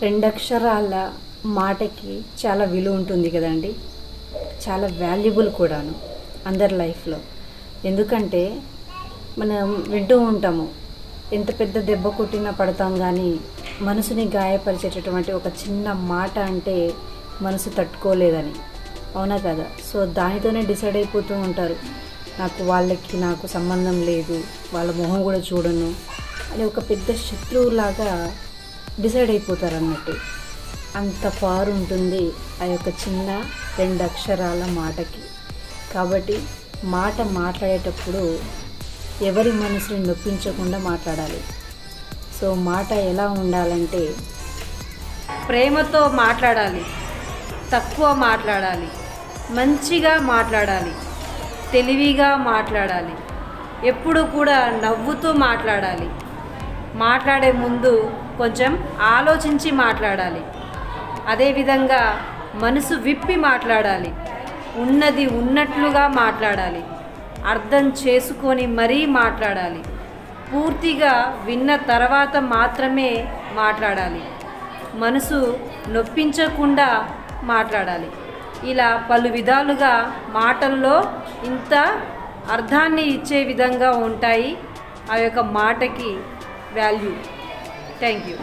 రెండక్షరాల మాటకి చాలా విలువ ఉంటుంది కదండి. చాలా వాల్యుబుల్ కూడాను అందరి లైఫ్లో. ఎందుకంటే మనం వింటూ ఉంటాము, ఎంత పెద్ద దెబ్బ కొట్టినా పడతాం, కానీ మనసుని గాయపరిచేటటువంటి ఒక చిన్న మాట అంటే మనసు తట్టుకోలేదని. అవునా కదా? సో దానితోనే డిసైడ్ అయిపోతూ ఉంటారు, నాకు సంబంధం లేదు, వాళ్ళ మొహం కూడా చూడను అని ఒక పెద్ద శత్రువులాగా డిసైడ్ అయిపోతారు అన్నట్టు. అంత పారు ఉంటుంది ఆ యొక్క చిన్న 2 అక్షరాల మాటకి. కాబట్టి మాట మాట్లాడేటప్పుడు ఎవరి మనసుని నొప్పించకుండా మాట్లాడాలి. సో మాట ఎలా ఉండాలంటే ప్రేమతో మాట్లాడాలి, తక్కువ మాట్లాడాలి, మంచిగా మాట్లాడాలి, తెలివిగా మాట్లాడాలి, ఎప్పుడు కూడా నవ్వుతూ మాట్లాడాలి. మాట్లాడే ముందు కొంచెం ఆలోచించి మాట్లాడాలి. అదేవిధంగా మనసు విప్పి మాట్లాడాలి, ఉన్నది ఉన్నట్లుగా మాట్లాడాలి, అర్థం చేసుకొని మరీ మాట్లాడాలి, పూర్తిగా విన్న తర్వాత మాత్రమే మాట్లాడాలి, మనసు నొప్పించకుండా మాట్లాడాలి. ఇలా పలు విధాలుగా మాటల్లో ఇంత అర్థాన్ని ఇచ్చే విధంగా ఉంటాయి ఆ యొక్క మాటకి వాల్యూ. Thank you.